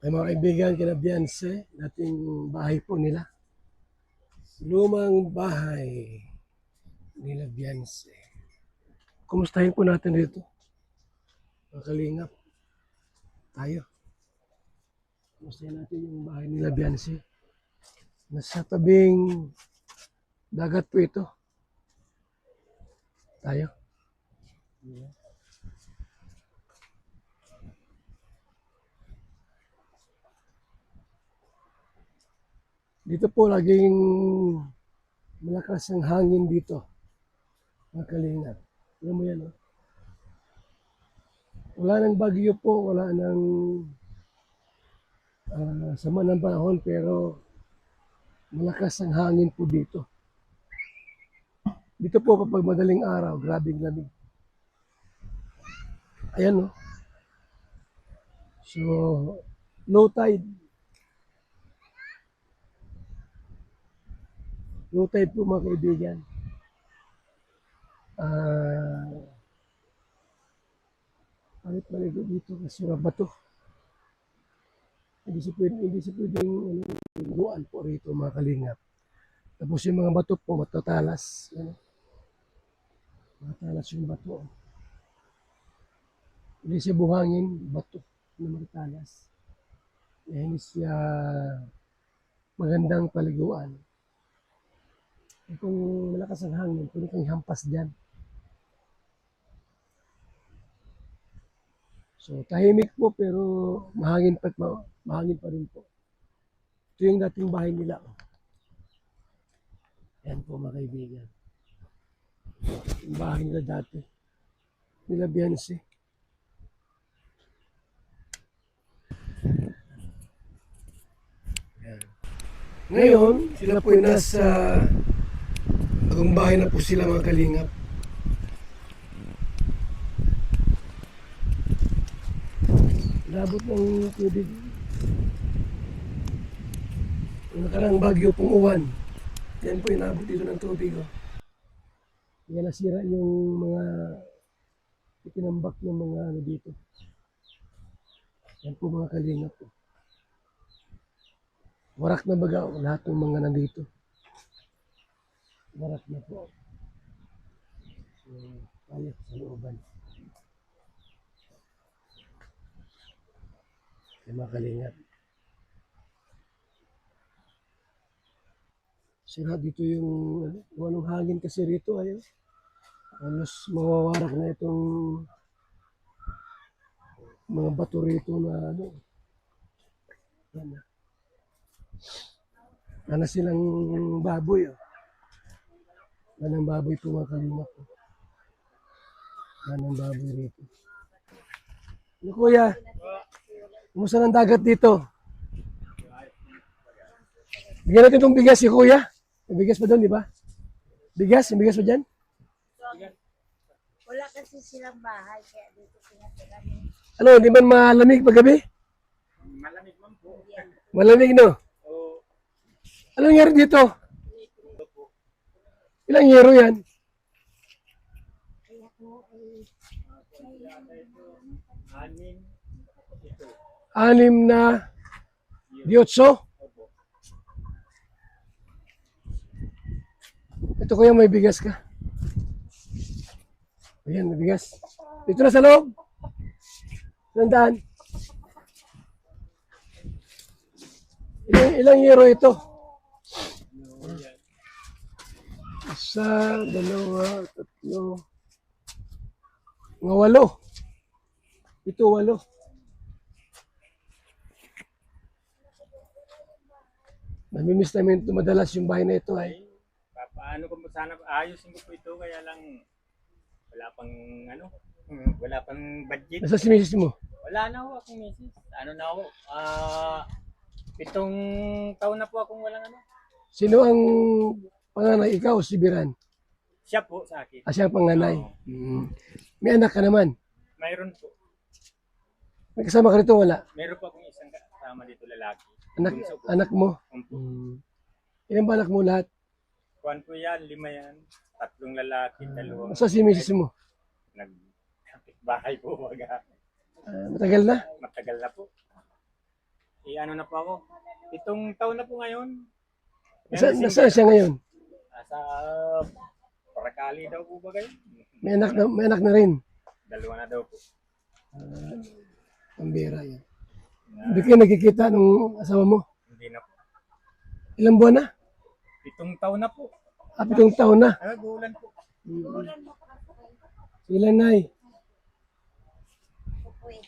Ay mga kaibigan, kina Beyonce, dating bahay po nila. Lumang bahay nila Beyonce. Kumustahin po natin dito. Mga kalingap, tayo. Kumustahin natin yung bahay nila Beyonce. Nasa tabing dagat po ito. Tayo. Dito po laging malakas ang hangin dito. Mga kalingap. Alam mo yan, oh. Wala nang bagyo po, wala nang sama ng panahon, pero malakas ang hangin po dito. Dito po kapag madaling araw, grabing lamig. Ayan, no? So, low tide. Low tide po mga kaibigan. Palit maligo dito kasi mga bato. Hindi siya pwedeng liguan po rito mga kalingap. Tapos yung mga bato po matatalas. Ano? Matatalas yung bato. Hindi siya buhangin, bato na matatalas. Hindi siya magandang paliguan. Kung malakas ang hangin, pwede kang hampas dyan. So, tahimik po pero mahangin pa rin po. Ito yung dating bahay nila. Yan po mga kaibigan. Yung bahay nila dati. Nila Beyonce. Yan. Ngayon, sila po yung nasa bagong bahay na po sila mga kalingap. Labot ng tubig. Yung nakarang bagyo pong uwan. Yan po inabot dito ng tubig. Oh. Kaya nasira yung mga itinambak ng mga ano dito. Yan po mga kalingap po. Warak na baga lahat ng mga nandito. Warak na po. So, tayo sa looban. Yan mga kalingap. Sira dito yung walang hangin kasi rito. Ayun. Halos mawawarak na itong mga bato rito na ano. Yan na. Ano silang baboy. Oh. Yan ang baboy po mga kalingap. Oh. Yan ang baboy rito. Ano kuya? Kumusta ng dagat dito? Bigyan natin itong bigas si kuya. May bigas pa doon, di ba? Bigas? May bigas pa dyan? Wala kasi silang bahay, kaya dito pinatira. Ano, di ba malamig paggabi? Malamig man po. Malamig, no? O, Anong nangyari dito? Ilang yero yan? Kaya ko ay anim. Ito. 6 na 8? Opo. Ito kuya, may bigas ka. Ayan, may bigas. Dito na sa loob. Tandaan. Ilang yero ito? Isa, dalawa, tatlo. Mga 8. Ito 8. Namimiss namin ito madalas yung bahay na ito ay. Paano ko sana ayusin ko po ito kaya lang wala pang wala pang budget. Nasa si misis mo? Wala na ho akong misis. Ano na ho? 7 taon na po akong walang ano. Sino ang panganay? Ikaw o si Biran? Siya po sa akin. Siya ang panganay. May anak ka naman. Mayroon po. May kasama ka rito wala? Mayroon po akong isang kasama dito lalaki. Bunso po. Anak mo? Umpo. Ilan ba anak mo lahat? Kuwan po yan, 5 yan. 3 lalaki, 2. Nasa si misis mo? Nagkapit bahay po baga. Matagal na? Matagal na po. ano na po ako. 7 taon na po ngayon. Nasaan siya ngayon? Sa Paracali daw po ba kayo? May anak na rin. 2 na daw po. Pambira yan. Hindi kayo nagkikita nung asawa mo? Hindi na po. Ilang buwan na? 7 taon na po. 7 taon na. Gulan po. Ilan na eh. Uy,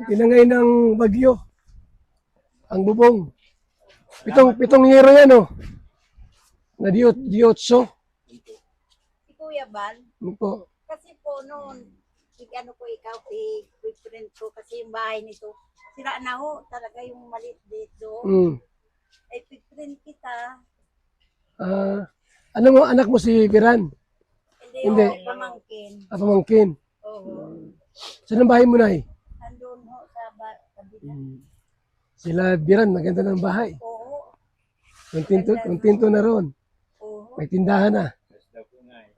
Tinangay ng bagyo. Ang bubong. Pitong yero yan oh. Na diotso. si Kuya Bal, Po. kasi po noon, ano ko ikaw, boyfriend ko, kasi yung bahay nito, sira na ho, talaga yung maliit dito. Mm. Ay, boyfriend kita, Ano mo, anak mo si Biran? hindi Hindi. ho, pamangkin. Pamangkin. Oo. Saan ang bahay mo na eh? Andun ho sa kabila. Sila Biran, maganda ng bahay. Oo. Kontento na ron. Oo. May tindahan na. Yes daw po nga eh.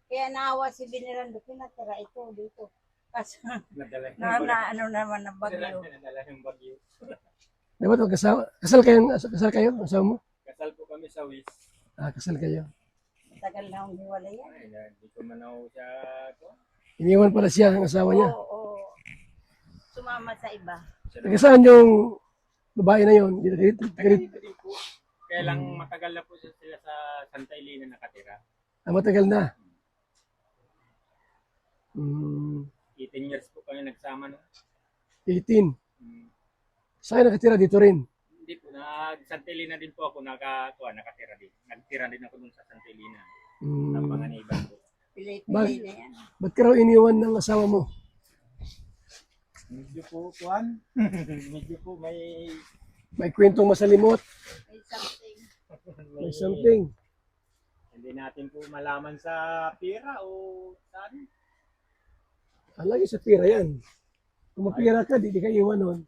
Kaya naawa si Binirando, pinatira ito dito. Kasi Nadala yung ano naman ng bagyo. Nadala yung bagyo. Dapat kasal kayo, asawa mo? Kasal po kami sa WIS. Kasal kayo. Tagal na akong hiwala yan. Ay, hindi ko man ako siya to. Iniwan pala siya ang asawa niya. Oo. Sumama sa iba. Taga saan yung babae na yun? Dito. Dito din po. Kaya lang matagal na po sila sa Santa Elena nakatira. Matagal na. 18 years po kami nagsama na. 18. Saan nakatira dito rin? Hindi po, Santa Elena din po ako nakatira din. Nagtira din ako dun sa Santa Elena. Sa Panganiban po. Pili-pili na yan. Ba't ka raw iniwan ng asawa mo? Medyo po, Juan. Medyo po may May kwentong masalimot. May something. May something. Hindi natin po malaman sa pira o saan. Lagi sa pira yan. Kung mapira ka, di ka iwan nun.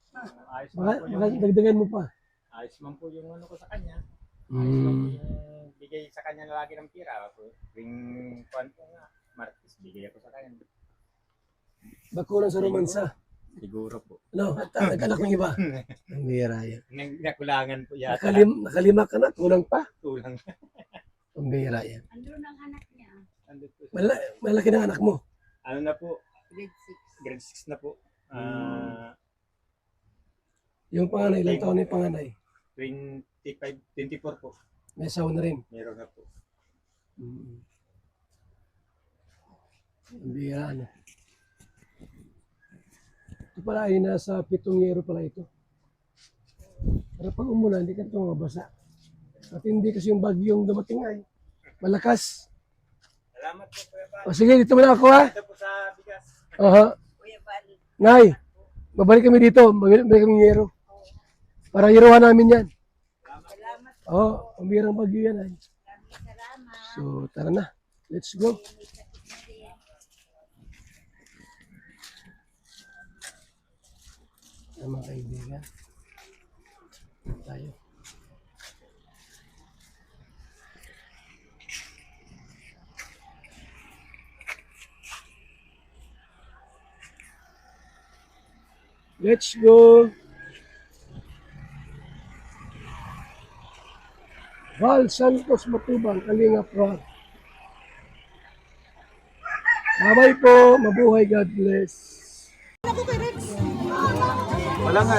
Ayos man po yung, Dagdagan mo pa. ayos man po yung ano ko sa kanya. Ayos man po yung bigay sa kanya na lagi ng pira. Tuwing kuwan po nga, Martis, bigay ako sa kanya. Bakulang sa romansa. Siguro po. No, at nag-anak ng iba. Ang bira yan. Nakulangan po yata. Nakalima ka na, kulang pa. Kulang. Ang bira yan. Andun ang anak niya. Andun po. Malaki ng anak mo. Ano na po? Grade 6. Grade 6 na po. Yung panganay, ilang taon na yung panganay? 24 po. May asawa na rin. Meron na po. Ang bira, ano. Ito pala ay nasa 7 yero pala ito. Pero pag umulan, hindi ka ito mabasa. At hindi kasi yung bagyong dumating ay malakas. Salamat po, Kuya Bal. O sige, dito muna ako ha. Ito po sa bigas. Kuya Bal. Nay, babalik kami dito. Babalik kami yero. Para yerohan namin yan. Salamat. Ang birang bagyo yan ay. Salamat. So, tara na. Let's go. Mga kaibigan. Tayo. Let's go. Val Santos Matubang, Kalinga Prab. Bye-bye po. Mabuhay. God bless. Wala nga.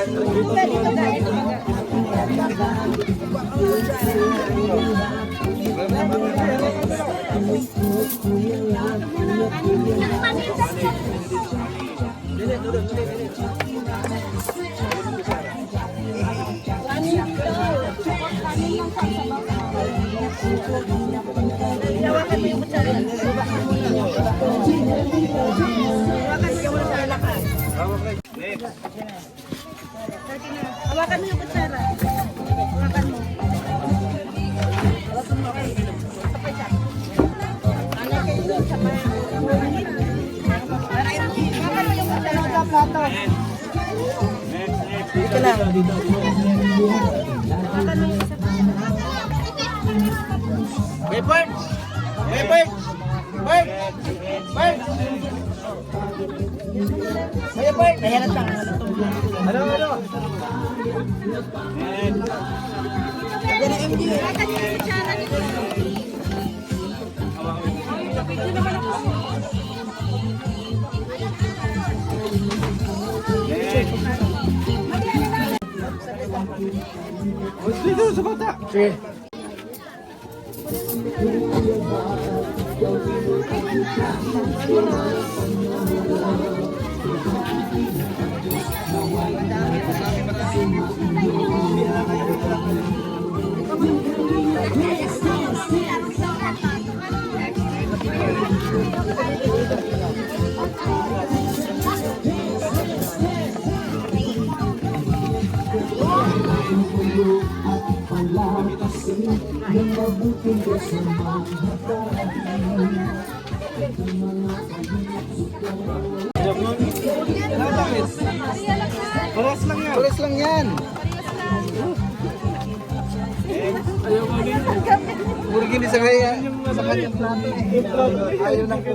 Hawakan mo yung kutsara. Hawakan mo. Dito lang. Hey, Bert! Hey, Bert! Bert! Bert! Kuya Bert, ayan lang. Ano? Yan ang MD. Dito sa bata. Sige. Pares lang yan. Puro gini sa kanyang plato eh. Ayaw na po.